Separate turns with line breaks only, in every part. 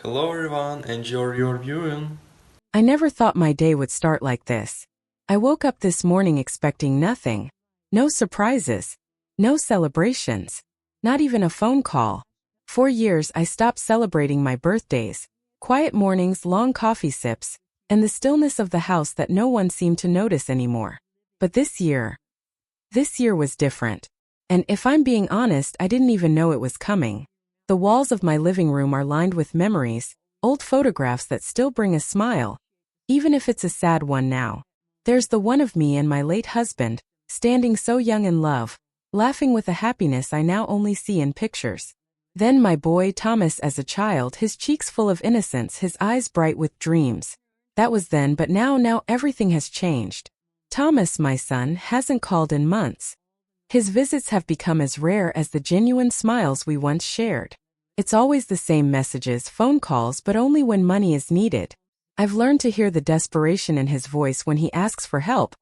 Hello everyone, enjoy your viewing.
I never thought my day would start like this. I woke up this morning expecting nothing. No surprises. No celebrations. Not even a phone call. For years I stopped celebrating my birthdays. Quiet mornings, long coffee sips, and the stillness of the house that no one seemed to notice anymore. But this year was different. And if I'm being honest, I didn't even know it was coming. The walls of my living room are lined with memories, old photographs that still bring a smile, even if it's a sad one now. There's the one of me and my late husband, standing so young in love, laughing with a happiness I now only see in pictures. Then my boy Thomas as a child, his cheeks full of innocence, his eyes bright with dreams. That was then, but now everything has changed. Thomas, my son, hasn't called in months. His visits have become as rare as the genuine smiles we once shared. It's always the same messages, phone calls, but only when money is needed. I've learned to hear the desperation in his voice when he asks for help,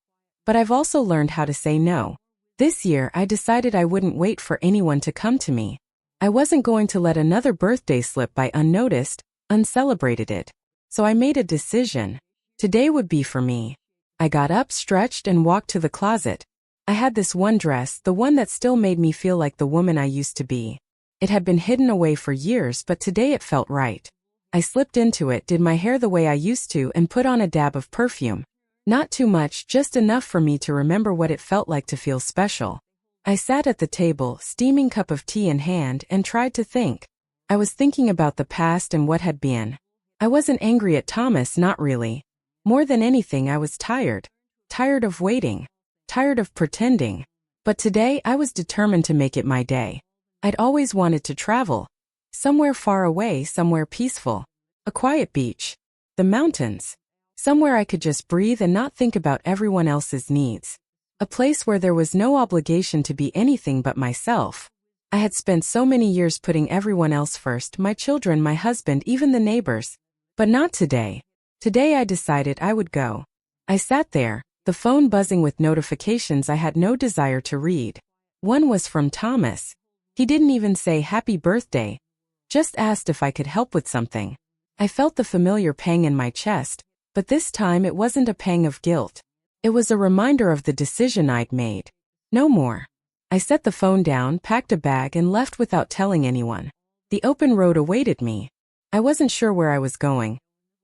but I've also learned how to say no. This year, I decided I wouldn't wait for anyone to come to me. I wasn't going to let another birthday slip by unnoticed, uncelebrated it. So I made a decision. Today would be for me. I got up, stretched, and walked to the closet. I had this one dress, the one that still made me feel like the woman I used to be. It had been hidden away for years, but today it felt right. I slipped into it, did my hair the way I used to, and put on a dab of perfume. Not too much, just enough for me to remember what it felt like to feel special. I sat at the table, steaming cup of tea in hand, and tried to think. I was thinking about the past and what had been. I wasn't angry at Thomas, not really. More than anything, I was tired. Tired of waiting. Tired of pretending. But today, I was determined to make it my day. I'd always wanted to travel. Somewhere far away, somewhere peaceful. A quiet beach. The mountains. Somewhere I could just breathe and not think about everyone else's needs. A place where there was no obligation to be anything but myself. I had spent so many years putting everyone else first, my children, my husband, even the neighbors. But not today. Today I decided I would go. I sat there, the phone buzzing with notifications I had no desire to read. One was from Thomas. He didn't even say happy birthday. Just asked if I could help with something. I felt the familiar pang in my chest, but this time it wasn't a pang of guilt. It was a reminder of the decision I'd made. No more. I set the phone down, packed a bag, and left without telling anyone. The open road awaited me. I wasn't sure where I was going.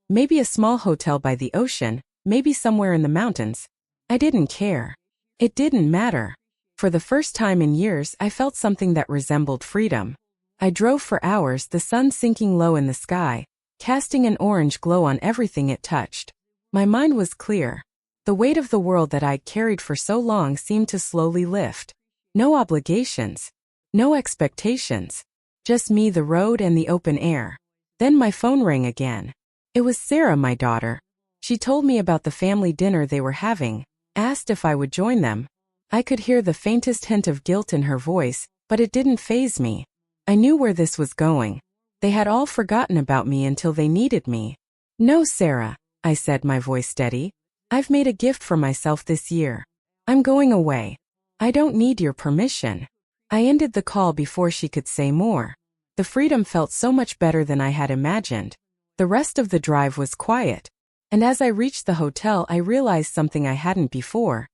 Maybe a small hotel by the ocean, maybe somewhere in the mountains. I didn't care. It didn't matter. For the first time in years, I felt something that resembled freedom. I drove for hours, the sun sinking low in the sky, casting an orange glow on everything it touched. My mind was clear. The weight of the world that I'd carried for so long seemed to slowly lift. No obligations. No expectations. Just me, the road, and the open air. Then my phone rang again. It was Sarah, my daughter. She told me about the family dinner they were having, asked if I would join them. I could hear the faintest hint of guilt in her voice, but it didn't faze me. I knew where this was going. They had all forgotten about me until they needed me. No, Sarah, I said, my voice steady. I've made a gift for myself this year. I'm going away. I don't need your permission. I ended the call before she could say more. The freedom felt so much better than I had imagined. The rest of the drive was quiet. And as I reached the hotel, I realized something I hadn't before.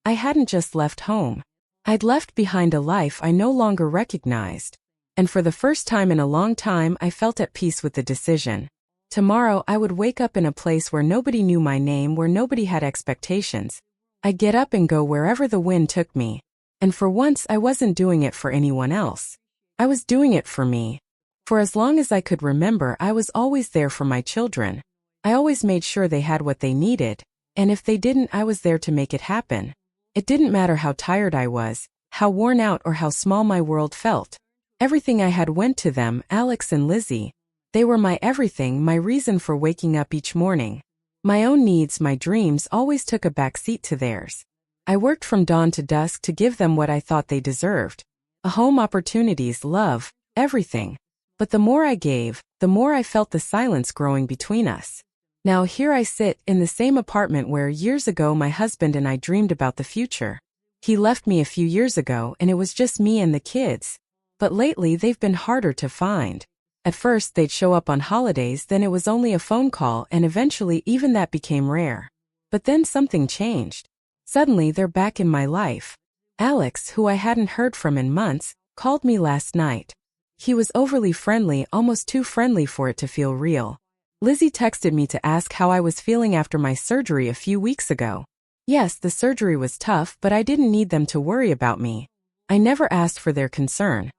I hadn't just left home. I'd left behind a life I no longer recognized. And for the first time in a long time, I felt at peace with the decision. Tomorrow, I would wake up in a place where nobody knew my name, where nobody had expectations. I'd get up and go wherever the wind took me. And for once, I wasn't doing it for anyone else. I was doing it for me. For as long as I could remember, I was always there for my children. I always made sure they had what they needed. And if they didn't, I was there to make it happen. It didn't matter how tired I was, how worn out, or how small my world felt. Everything I had went to them, Alex and Lizzie. They were my everything, my reason for waking up each morning. My own needs, my dreams, always took a back seat to theirs. I worked from dawn to dusk to give them what I thought they deserved. A home, opportunities, love, everything. But the more I gave, the more I felt the silence growing between us. Now here I sit in the same apartment where years ago my husband and I dreamed about the future. He left me a few years ago and it was just me and the kids. But lately they've been harder to find. At first they'd show up on holidays, then it was only a phone call, and eventually even that became rare. But then something changed. Suddenly they're back in my life. Alex, who I hadn't heard from in months, called me last night. He was overly friendly, almost too friendly for it to feel real. Lizzie texted me to ask how I was feeling after my surgery a few weeks ago. Yes, the surgery was tough, but I didn't need them to worry about me. I never asked for their concern.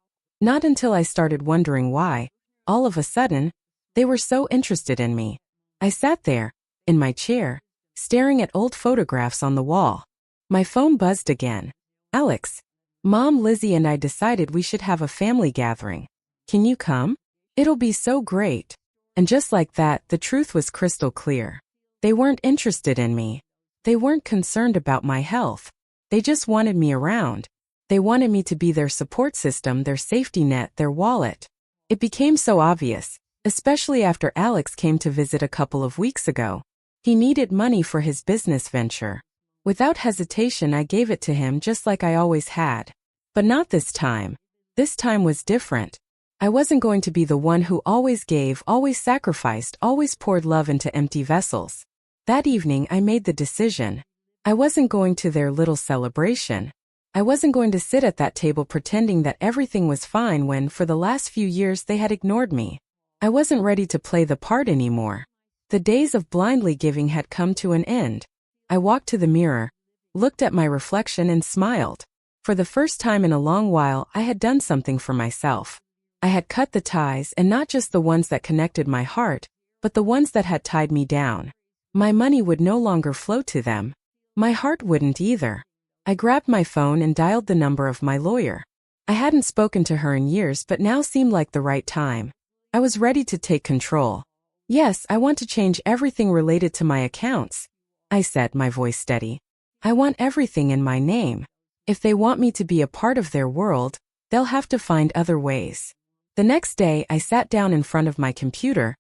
Not until I started wondering why, all of a sudden, they were so interested in me. I sat there, in my chair, staring at old photographs on the wall. My phone buzzed again. Alex. Mom, Lizzie and I decided we should have a family gathering. Can you come? It'll be so great. And just like that, the truth was crystal clear. They weren't interested in me. They weren't concerned about my health. They just wanted me around. They wanted me to be their support system, their safety net, their wallet. It became so obvious, especially after Alex came to visit a couple of weeks ago. He needed money for his business venture. Without hesitation, I gave it to him just like I always had. But not this time. This time was different. I wasn't going to be the one who always gave, always sacrificed, always poured love into empty vessels. That evening, I made the decision. I wasn't going to their little celebration. I wasn't going to sit at that table pretending that everything was fine when, for the last few years, they had ignored me. I wasn't ready to play the part anymore. The days of blindly giving had come to an end. I walked to the mirror, looked at my reflection and smiled. For the first time in a long while, I had done something for myself. I had cut the ties, and not just the ones that connected my heart, but the ones that had tied me down. My money would no longer flow to them. My heart wouldn't either. I grabbed my phone and dialed the number of my lawyer. I hadn't spoken to her in years, but now seemed like the right time. I was ready to take control. Yes, I want to change everything related to my accounts, I said, my voice steady. I want everything in my name. If they want me to be a part of their world, they'll have to find other ways. The next day, I sat down in front of my computer,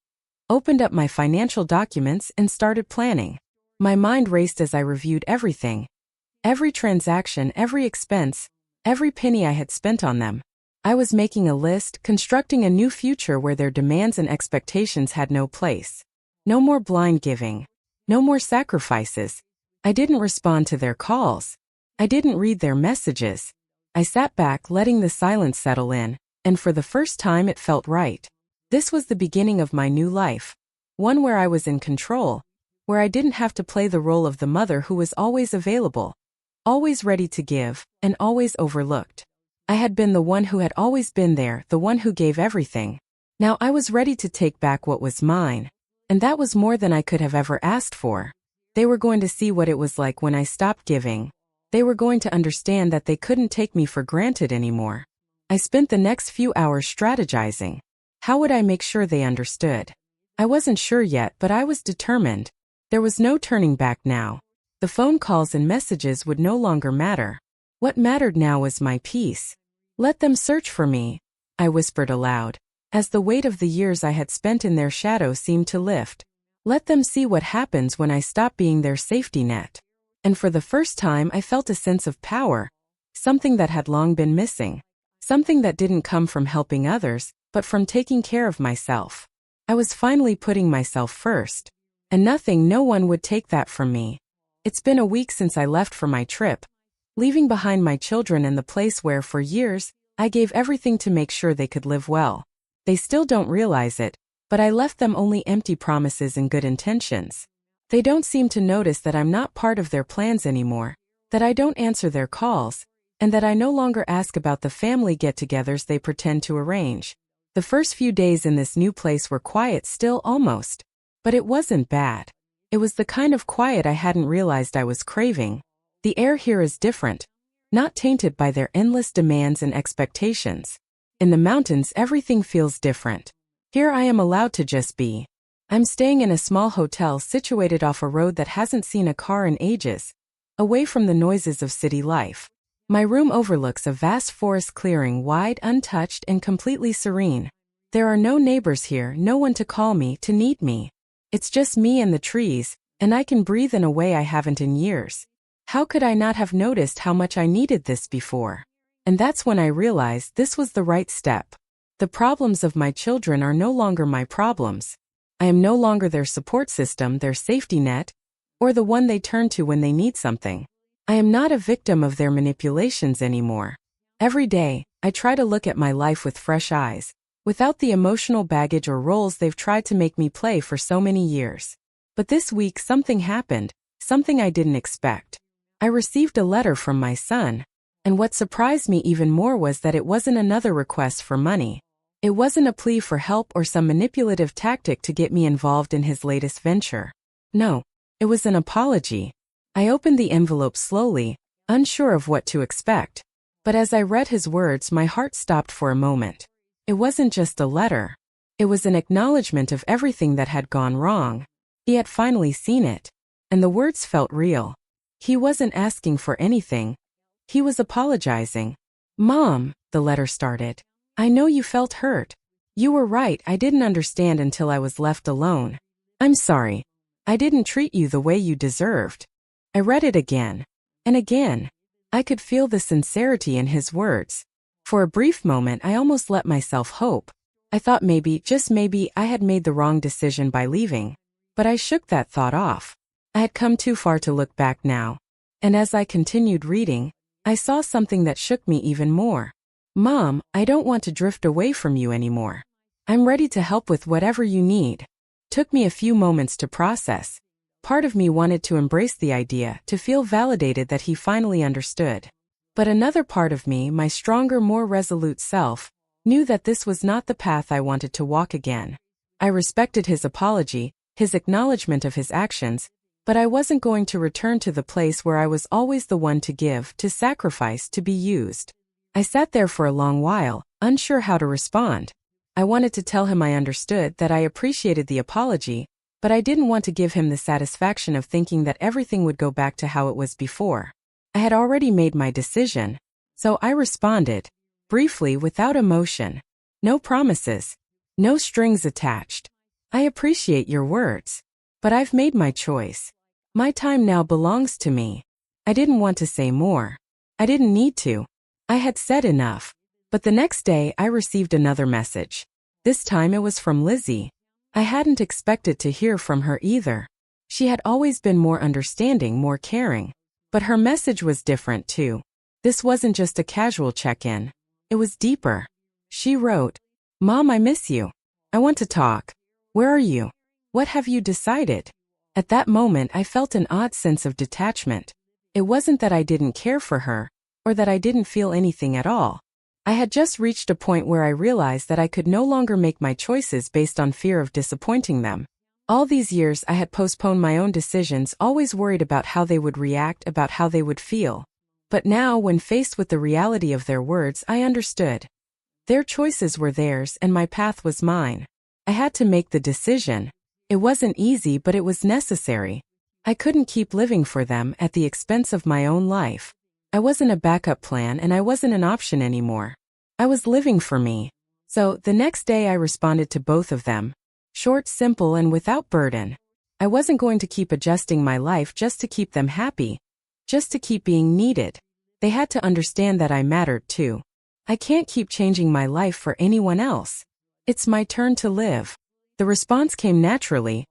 opened up my financial documents and started planning. My mind raced as I reviewed everything. Every transaction, every expense, every penny I had spent on them. I was making a list, constructing a new future where their demands and expectations had no place. No more blind giving. No more sacrifices. I didn't respond to their calls. I didn't read their messages. I sat back, letting the silence settle in, and for the first time it felt right. This was the beginning of my new life. One where I was in control, where I didn't have to play the role of the mother who was always available, always ready to give, and always overlooked. I had been the one who had always been there, the one who gave everything. Now I was ready to take back what was mine. And that was more than I could have ever asked for. They were going to see what it was like when I stopped giving. They were going to understand that they couldn't take me for granted anymore. I spent the next few hours strategizing. How would I make sure they understood? I wasn't sure yet, but I was determined. There was no turning back now. The phone calls and messages would no longer matter. What mattered now was my peace. Let them search for me, I whispered aloud, as the weight of the years I had spent in their shadow seemed to lift. Let them see what happens when I stop being their safety net. And for the first time I felt a sense of power, something that had long been missing. Something that didn't come from helping others, but from taking care of myself. I was finally putting myself first. And nothing, no one would take that from me. It's been a week since I left for my trip, leaving behind my children and the place where, for years, I gave everything to make sure they could live well. They still don't realize it, but I left them only empty promises and good intentions. They don't seem to notice that I'm not part of their plans anymore, that I don't answer their calls, and that I no longer ask about the family get-togethers they pretend to arrange. The first few days in this new place were quiet still, almost. But it wasn't bad. It was the kind of quiet I hadn't realized I was craving. The air here is different, not tainted by their endless demands and expectations. In the mountains, everything feels different. Here I am allowed to just be. I'm staying in a small hotel situated off a road that hasn't seen a car in ages, away from the noises of city life. My room overlooks a vast forest clearing, wide, untouched, and completely serene. There are no neighbors here, no one to call me, to need me. It's just me and the trees, and I can breathe in a way I haven't in years. How could I not have noticed how much I needed this before? And that's when I realized this was the right step. The problems of my children are no longer my problems. I am no longer their support system, their safety net, or the one they turn to when they need something. I am not a victim of their manipulations anymore. Every day, I try to look at my life with fresh eyes, without the emotional baggage or roles they've tried to make me play for so many years. But this week something happened, something I didn't expect. I received a letter from my son, and what surprised me even more was that it wasn't another request for money. It wasn't a plea for help or some manipulative tactic to get me involved in his latest venture. No, it was an apology. I opened the envelope slowly, unsure of what to expect. But as I read his words, my heart stopped for a moment. It wasn't just a letter. It was an acknowledgement of everything that had gone wrong. He had finally seen it, and the words felt real. He wasn't asking for anything. He was apologizing. "Mom," the letter started, "I know you felt hurt. You were right, I didn't understand until I was left alone. I'm sorry. I didn't treat you the way you deserved." I read it again and again. I could feel the sincerity in his words. For a brief moment, I almost let myself hope. I thought maybe, just maybe, I had made the wrong decision by leaving. But I shook that thought off. I had come too far to look back now. And as I continued reading, I saw something that shook me even more. "Mom, I don't want to drift away from you anymore. I'm ready to help with whatever you need." Took me a few moments to process. Part of me wanted to embrace the idea, to feel validated that he finally understood. But another part of me, my stronger, more resolute self, knew that this was not the path I wanted to walk again. I respected his apology, his acknowledgement of his actions, but I wasn't going to return to the place where I was always the one to give, to sacrifice, to be used. I sat there for a long while, unsure how to respond. I wanted to tell him I understood, that I appreciated the apology, but I didn't want to give him the satisfaction of thinking that everything would go back to how it was before. I had already made my decision, so I responded, briefly, without emotion. No promises. No strings attached. "I appreciate your words. But I've made my choice. My time now belongs to me." I didn't want to say more. I didn't need to. I had said enough. But the next day I received another message. This time it was from Lizzie. I hadn't expected to hear from her either. She had always been more understanding, more caring. But her message was different too. This wasn't just a casual check-in. It was deeper. She wrote, "Mom, I miss you. I want to talk. Where are you? What have you decided?" At that moment I felt an odd sense of detachment. It wasn't that I didn't care for her, or that I didn't feel anything at all. I had just reached a point where I realized that I could no longer make my choices based on fear of disappointing them. All these years I had postponed my own decisions, always worried about how they would react, about how they would feel. But now, when faced with the reality of their words, I understood. Their choices were theirs and my path was mine. I had to make the decision. It wasn't easy, but it was necessary. I couldn't keep living for them at the expense of my own life. I wasn't a backup plan and I wasn't an option anymore. I was living for me. So, the next day I responded to both of them. Short, simple, and without burden. I wasn't going to keep adjusting my life just to keep them happy. Just to keep being needed. They had to understand that I mattered too. I can't keep changing my life for anyone else. It's my turn to live. The response came naturally,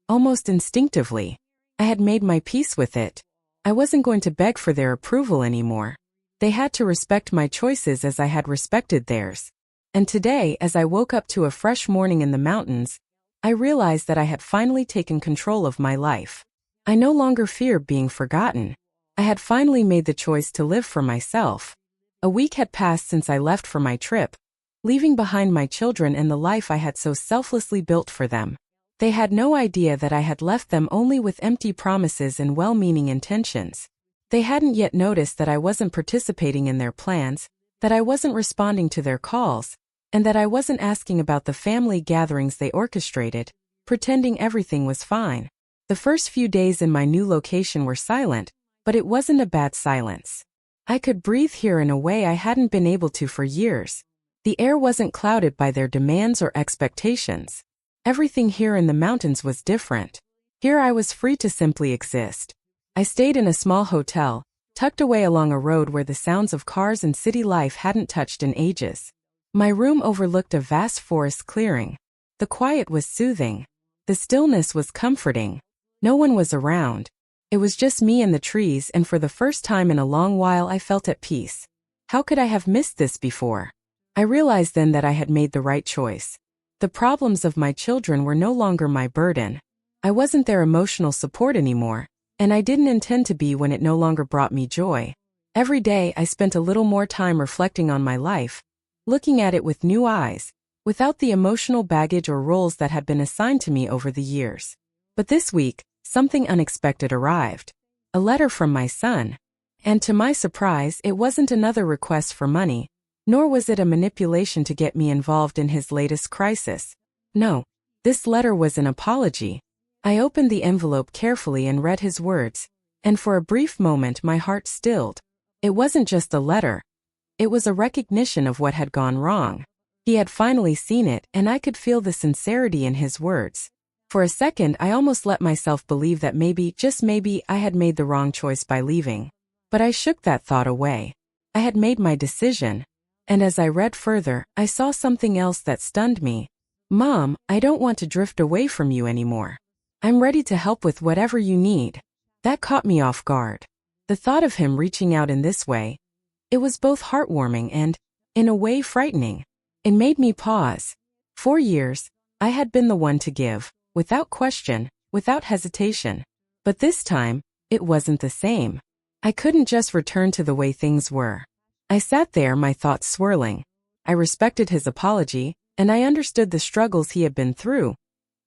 almost instinctively. I had made my peace with it. I wasn't going to beg for their approval anymore. They had to respect my choices as I had respected theirs. And today, as I woke up to a fresh morning in the mountains, I realized that I had finally taken control of my life. I no longer feared being forgotten. I had finally made the choice to live for myself. A week had passed since I left for my trip, leaving behind my children and the life I had so selflessly built for them. They had no idea that I had left them only with empty promises and well-meaning intentions. They hadn't yet noticed that I wasn't participating in their plans, that I wasn't responding to their calls, and that I wasn't asking about the family gatherings they orchestrated, pretending everything was fine. The first few days in my new location were silent, but it wasn't a bad silence. I could breathe here in a way I hadn't been able to for years. The air wasn't clouded by their demands or expectations. Everything here in the mountains was different. Here I was free to simply exist. I stayed in a small hotel, tucked away along a road where the sounds of cars and city life hadn't touched in ages. My room overlooked a vast forest clearing. The quiet was soothing. The stillness was comforting. No one was around. It was just me and the trees, and for the first time in a long while I felt at peace. How could I have missed this before? I realized then that I had made the right choice. The problems of my children were no longer my burden. I wasn't their emotional support anymore, and I didn't intend to be when it no longer brought me joy. Every day I spent a little more time reflecting on my life, looking at it with new eyes, without the emotional baggage or roles that had been assigned to me over the years. But this week, something unexpected arrived. A letter from my son. And to my surprise, it wasn't another request for money, nor was it a manipulation to get me involved in his latest crisis. No, this letter was an apology. I opened the envelope carefully and read his words, and for a brief moment my heart stilled. It wasn't just a letter. It was a recognition of what had gone wrong. He had finally seen it, and I could feel the sincerity in his words. For a second, I almost let myself believe that maybe, just maybe, I had made the wrong choice by leaving. But I shook that thought away. I had made my decision. And as I read further, I saw something else that stunned me. Mom, I don't want to drift away from you anymore. I'm ready to help with whatever you need. That caught me off guard. The thought of him reaching out in this way, it was both heartwarming and, in a way, frightening. It made me pause. For years, I had been the one to give, without question, without hesitation. But this time, it wasn't the same. I couldn't just return to the way things were. I sat there, my thoughts swirling. I respected his apology, and I understood the struggles he had been through.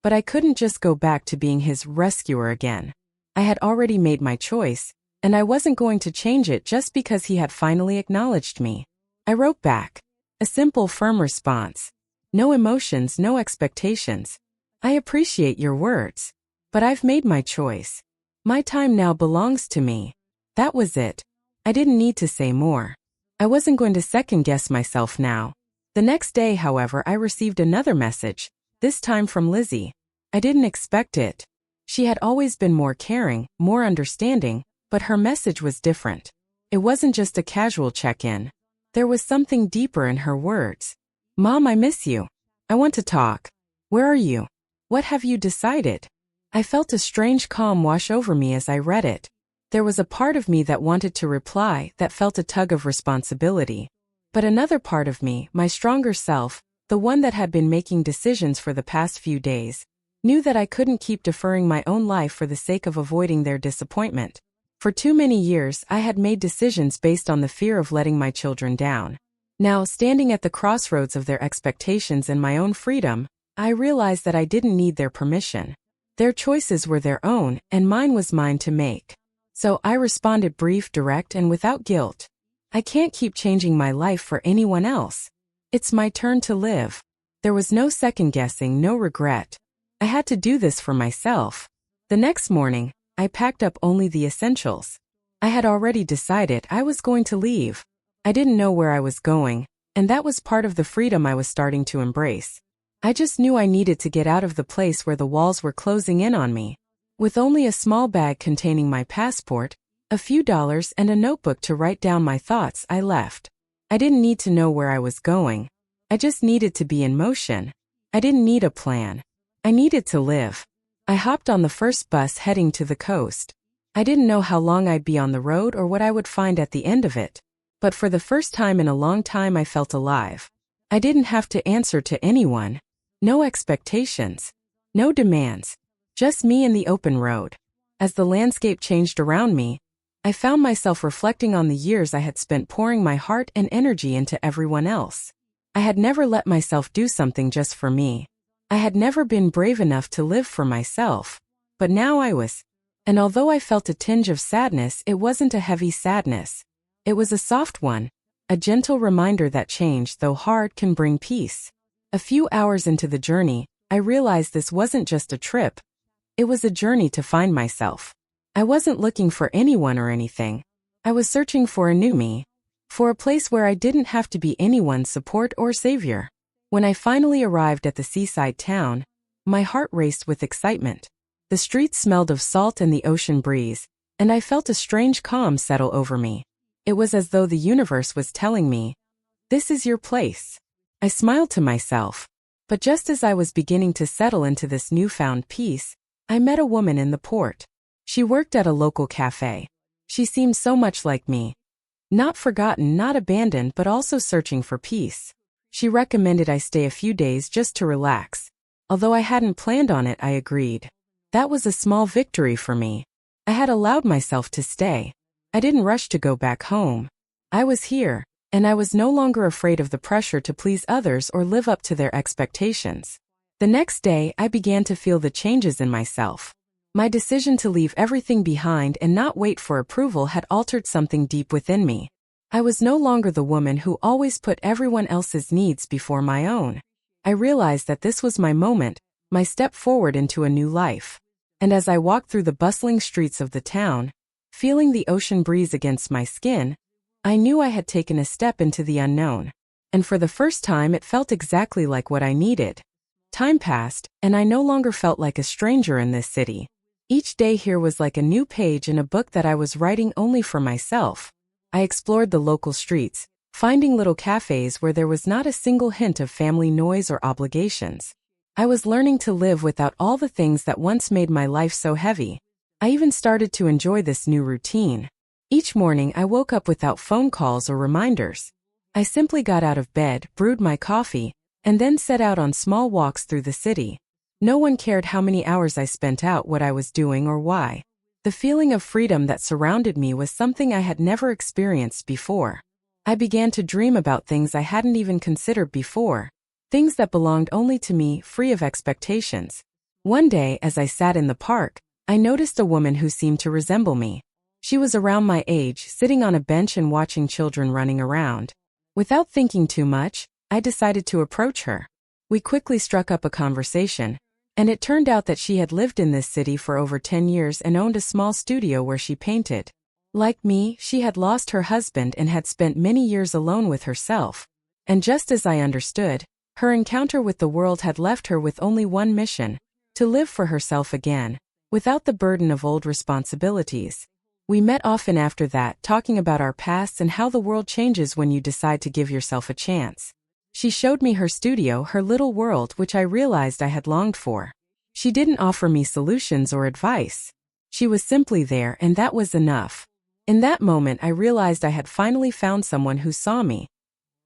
But I couldn't just go back to being his rescuer again. I had already made my choice, and I wasn't going to change it just because he had finally acknowledged me. I wrote back. A simple, firm response. No emotions, no expectations. I appreciate your words. But I've made my choice. My time now belongs to me. That was it. I didn't need to say more. I wasn't going to second-guess myself now. The next day, however, I received another message, this time from Lizzie. I didn't expect it. She had always been more caring, more understanding, but her message was different. It wasn't just a casual check-in. There was something deeper in her words. Mom, I miss you. I want to talk. Where are you? What have you decided? I felt a strange calm wash over me as I read it. There was a part of me that wanted to reply, that felt a tug of responsibility. But another part of me, my stronger self, the one that had been making decisions for the past few days, knew that I couldn't keep deferring my own life for the sake of avoiding their disappointment. For too many years, I had made decisions based on the fear of letting my children down. Now, standing at the crossroads of their expectations and my own freedom, I realized that I didn't need their permission. Their choices were their own, and mine was mine to make. So I responded brief, direct, and without guilt. I can't keep changing my life for anyone else. It's my turn to live. There was no second-guessing, no regret. I had to do this for myself. The next morning, I packed up only the essentials. I had already decided I was going to leave. I didn't know where I was going, and that was part of the freedom I was starting to embrace. I just knew I needed to get out of the place where the walls were closing in on me. With only a small bag containing my passport, a few dollars, and a notebook to write down my thoughts, I left. I didn't need to know where I was going. I just needed to be in motion. I didn't need a plan. I needed to live. I hopped on the first bus heading to the coast. I didn't know how long I'd be on the road or what I would find at the end of it. But for the first time in a long time, I felt alive. I didn't have to answer to anyone. No expectations. No demands. Just me and the open road. As the landscape changed around me, I found myself reflecting on the years I had spent pouring my heart and energy into everyone else. I had never let myself do something just for me. I had never been brave enough to live for myself. But now I was. And although I felt a tinge of sadness, it wasn't a heavy sadness. It was a soft one, a gentle reminder that change, though hard, can bring peace. A few hours into the journey, I realized this wasn't just a trip. It was a journey to find myself. I wasn't looking for anyone or anything. I was searching for a new me. For a place where I didn't have to be anyone's support or savior. When I finally arrived at the seaside town, my heart raced with excitement. The streets smelled of salt and the ocean breeze, and I felt a strange calm settle over me. It was as though the universe was telling me, "This is your place. I smiled to myself. But just as I was beginning to settle into this newfound peace, I met a woman in the port. She worked at a local cafe. She seemed so much like me. Not forgotten, not abandoned, but also searching for peace. She recommended I stay a few days just to relax. Although I hadn't planned on it, I agreed. That was a small victory for me. I had allowed myself to stay. I didn't rush to go back home. I was here, and I was no longer afraid of the pressure to please others or live up to their expectations. The next day, I began to feel the changes in myself. My decision to leave everything behind and not wait for approval had altered something deep within me. I was no longer the woman who always put everyone else's needs before my own. I realized that this was my moment, my step forward into a new life. And as I walked through the bustling streets of the town, feeling the ocean breeze against my skin, I knew I had taken a step into the unknown. And for the first time, it felt exactly like what I needed. Time passed, and I no longer felt like a stranger in this city. Each day here was like a new page in a book that I was writing only for myself. I explored the local streets, finding little cafes where there was not a single hint of family noise or obligations. I was learning to live without all the things that once made my life so heavy. I even started to enjoy this new routine. Each morning I woke up without phone calls or reminders. I simply got out of bed, brewed my coffee, and then set out on small walks through the city. No one cared how many hours I spent out, what I was doing, or why. The feeling of freedom that surrounded me was something I had never experienced before. I began to dream about things I hadn't even considered before, things that belonged only to me, free of expectations. One day, as I sat in the park, I noticed a woman who seemed to resemble me. She was around my age, sitting on a bench and watching children running around. Without thinking too much, I decided to approach her. We quickly struck up a conversation, and it turned out that she had lived in this city for over 10 years and owned a small studio where she painted. Like me, she had lost her husband and had spent many years alone with herself. And just as I understood, her encounter with the world had left her with only one mission: to live for herself again, without the burden of old responsibilities. We met often after that, talking about our pasts and how the world changes when you decide to give yourself a chance. She showed me her studio, her little world, which I realized I had longed for. She didn't offer me solutions or advice. She was simply there, and that was enough. In that moment, I realized I had finally found someone who saw me,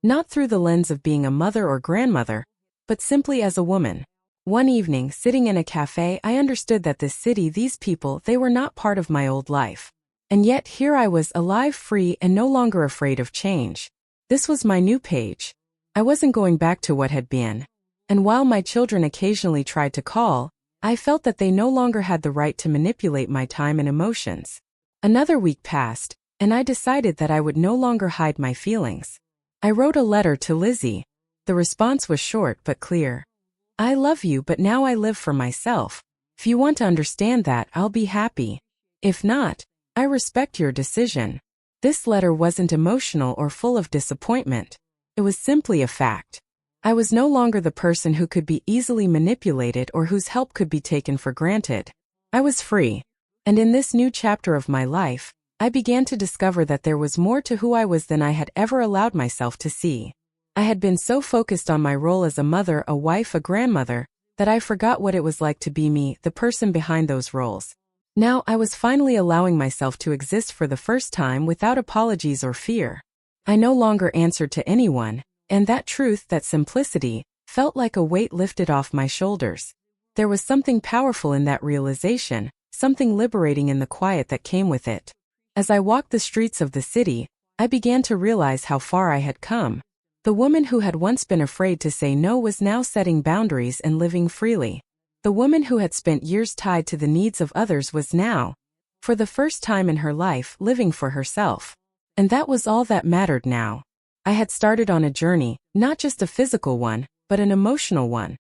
not through the lens of being a mother or grandmother, but simply as a woman. One evening, sitting in a cafe, I understood that this city, these people, they were not part of my old life. And yet here I was, alive, free, and no longer afraid of change. This was my new page. I wasn't going back to what had been. And while my children occasionally tried to call, I felt that they no longer had the right to manipulate my time and emotions. Another week passed, and I decided that I would no longer hide my feelings. I wrote a letter to Lizzie. The response was short but clear. I love you, but now I live for myself. If you want to understand that, I'll be happy. If not, I respect your decision. This letter wasn't emotional or full of disappointment. It was simply a fact. I was no longer the person who could be easily manipulated or whose help could be taken for granted. I was free. And in this new chapter of my life, I began to discover that there was more to who I was than I had ever allowed myself to see. I had been so focused on my role as a mother, a wife, a grandmother, that I forgot what it was like to be me, the person behind those roles. Now I was finally allowing myself to exist for the first time without apologies or fear. I no longer answered to anyone, and that truth, that simplicity, felt like a weight lifted off my shoulders. There was something powerful in that realization, something liberating in the quiet that came with it. As I walked the streets of the city, I began to realize how far I had come. The woman who had once been afraid to say no was now setting boundaries and living freely. The woman who had spent years tied to the needs of others was now, for the first time in her life, living for herself. And that was all that mattered now. I had started on a journey, not just a physical one, but an emotional one.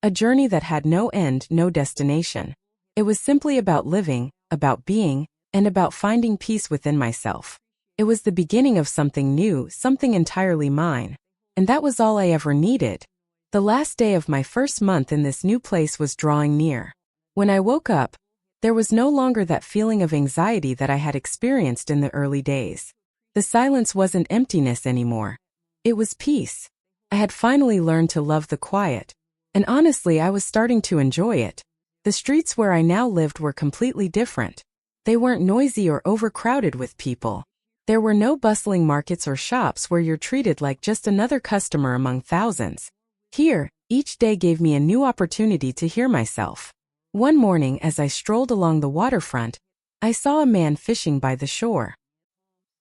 A journey that had no end, no destination. It was simply about living, about being, and about finding peace within myself. It was the beginning of something new, something entirely mine. And that was all I ever needed. The last day of my first month in this new place was drawing near. When I woke up, there was no longer that feeling of anxiety that I had experienced in the early days. The silence wasn't emptiness anymore. It was peace. I had finally learned to love the quiet. And honestly, I was starting to enjoy it. The streets where I now lived were completely different. They weren't noisy or overcrowded with people. There were no bustling markets or shops where you're treated like just another customer among thousands. Here, each day gave me a new opportunity to hear myself. One morning, as I strolled along the waterfront, I saw a man fishing by the shore.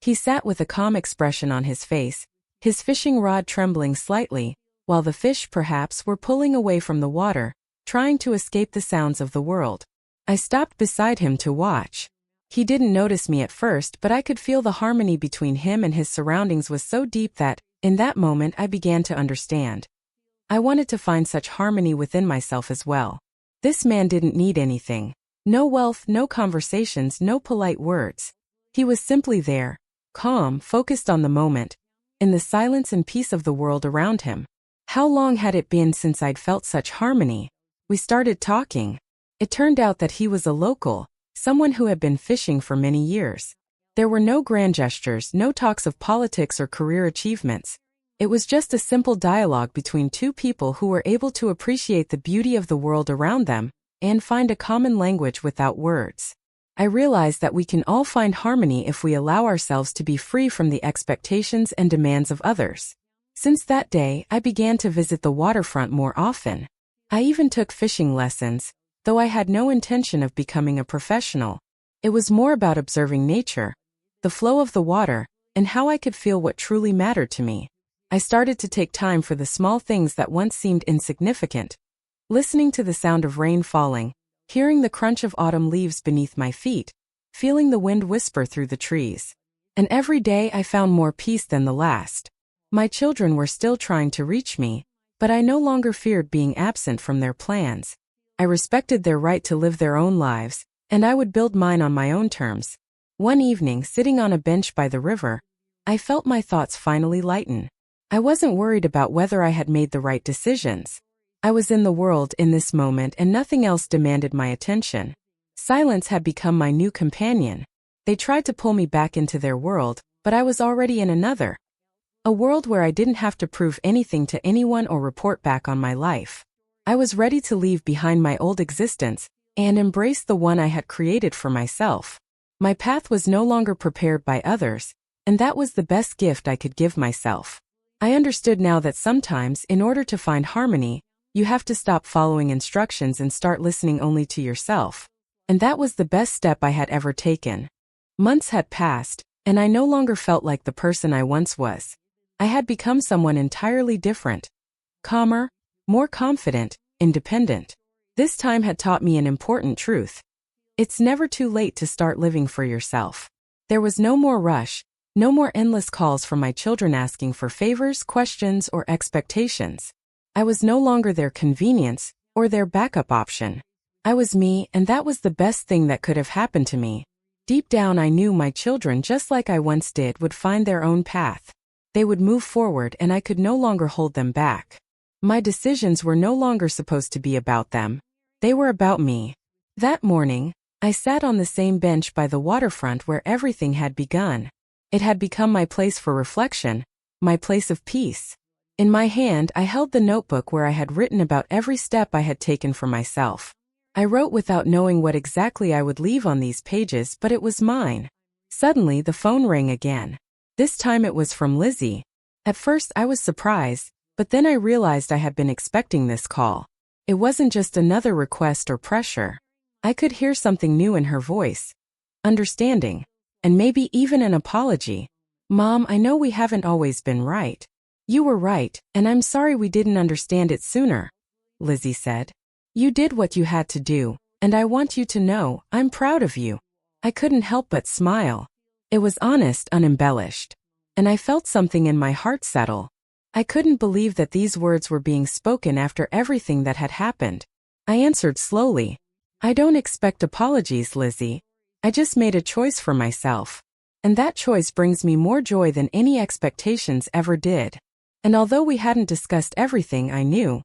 He sat with a calm expression on his face, his fishing rod trembling slightly, while the fish perhaps were pulling away from the water, trying to escape the sounds of the world. I stopped beside him to watch. He didn't notice me at first, but I could feel the harmony between him and his surroundings was so deep that, in that moment, I began to understand. I wanted to find such harmony within myself as well. This man didn't need anything. No wealth, no conversations, no polite words. He was simply there, calm, focused on the moment, in the silence and peace of the world around him. How long had it been since I'd felt such harmony? We started talking. It turned out that he was a local, someone who had been fishing for many years. There were no grand gestures, no talks of politics or career achievements. It was just a simple dialogue between two people who were able to appreciate the beauty of the world around them and find a common language without words. I realized that we can all find harmony if we allow ourselves to be free from the expectations and demands of others. Since that day, I began to visit the waterfront more often. I even took fishing lessons, though I had no intention of becoming a professional. It was more about observing nature, the flow of the water, and how I could feel what truly mattered to me. I started to take time for the small things that once seemed insignificant. Listening to the sound of rain falling, hearing the crunch of autumn leaves beneath my feet, feeling the wind whisper through the trees. And every day I found more peace than the last. My children were still trying to reach me, but I no longer feared being absent from their plans. I respected their right to live their own lives, and I would build mine on my own terms. One evening, sitting on a bench by the river, I felt my thoughts finally lighten. I wasn't worried about whether I had made the right decisions. I was in the world in this moment and nothing else demanded my attention. Silence had become my new companion. They tried to pull me back into their world, but I was already in another. A world where I didn't have to prove anything to anyone or report back on my life. I was ready to leave behind my old existence and embrace the one I had created for myself. My path was no longer prepared by others, and that was the best gift I could give myself. I understood now that sometimes, in order to find harmony, you have to stop following instructions and start listening only to yourself. And that was the best step I had ever taken. Months had passed, and I no longer felt like the person I once was. I had become someone entirely different. Calmer, more confident, independent. This time had taught me an important truth. It's never too late to start living for yourself. There was no more rush, no more endless calls from my children asking for favors, questions, or expectations. I was no longer their convenience or their backup option. I was me, and that was the best thing that could have happened to me. Deep down, I knew my children, just like I once did, would find their own path. They would move forward, and I could no longer hold them back. My decisions were no longer supposed to be about them. They were about me. That morning, I sat on the same bench by the waterfront where everything had begun. It had become my place for reflection, my place of peace. In my hand, I held the notebook where I had written about every step I had taken for myself. I wrote without knowing what exactly I would leave on these pages, but it was mine. Suddenly, the phone rang again. This time it was from Lizzie. At first, I was surprised, but then I realized I had been expecting this call. It wasn't just another request or pressure. I could hear something new in her voice. Understanding. And maybe even an apology. "Mom, I know we haven't always been right. You were right, and I'm sorry we didn't understand it sooner," Lizzie said. "You did what you had to do, and I want you to know I'm proud of you." I couldn't help but smile. It was honest, unembellished. And I felt something in my heart settle. I couldn't believe that these words were being spoken after everything that had happened. I answered slowly, "I don't expect apologies, Lizzie. I just made a choice for myself. And that choice brings me more joy than any expectations ever did." And although we hadn't discussed everything, I knew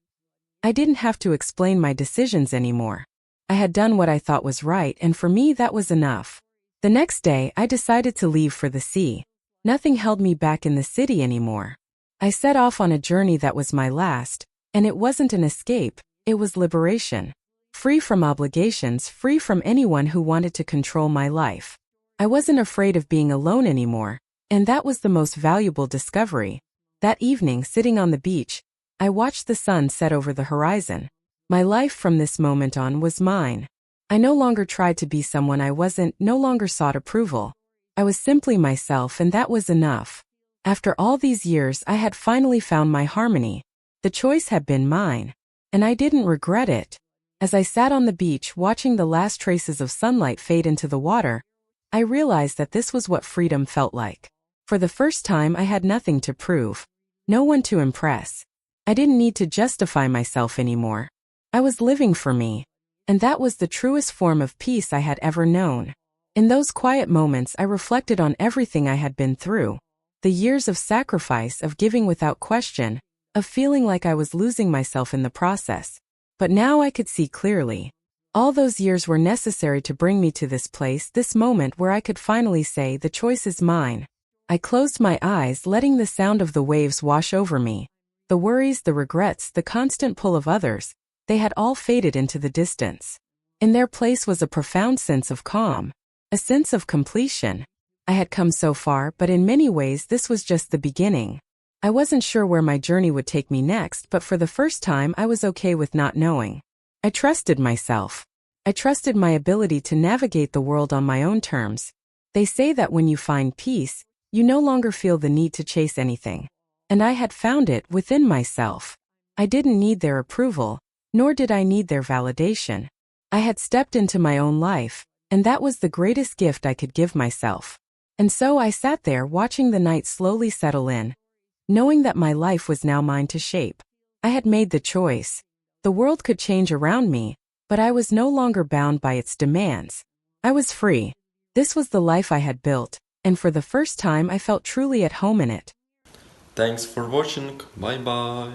I didn't have to explain my decisions anymore. I had done what I thought was right, and for me that was enough. The next day, I decided to leave for the sea. Nothing held me back in the city anymore. I set off on a journey that was my last, and it wasn't an escape, it was liberation. Free from obligations, free from anyone who wanted to control my life. I wasn't afraid of being alone anymore, and that was the most valuable discovery. That evening, sitting on the beach, I watched the sun set over the horizon. My life from this moment on was mine. I no longer tried to be someone I wasn't, no longer sought approval. I was simply myself, and that was enough. After all these years, I had finally found my harmony. The choice had been mine, and I didn't regret it. As I sat on the beach watching the last traces of sunlight fade into the water, I realized that this was what freedom felt like. For the first time, I had nothing to prove, no one to impress. I didn't need to justify myself anymore. I was living for me, and that was the truest form of peace I had ever known. In those quiet moments, I reflected on everything I had been through. The years of sacrifice, of giving without question, of feeling like I was losing myself in the process. But now I could see clearly. All those years were necessary to bring me to this place, this moment where I could finally say, the choice is mine. I closed my eyes, letting the sound of the waves wash over me. The worries, the regrets, the constant pull of others, they had all faded into the distance. In their place was a profound sense of calm, a sense of completion. I had come so far, but in many ways this was just the beginning. I wasn't sure where my journey would take me next, but for the first time I was okay with not knowing. I trusted myself. I trusted my ability to navigate the world on my own terms. They say that when you find peace, you no longer feel the need to chase anything. And I had found it within myself. I didn't need their approval, nor did I need their validation. I had stepped into my own life, and that was the greatest gift I could give myself. And so I sat there watching the night slowly settle in, knowing that my life was now mine to shape. I had made the choice. The world could change around me, but I was no longer bound by its demands. I was free. This was the life I had built, and for the first time I felt truly at home in it.
Thanks for watching. Bye bye.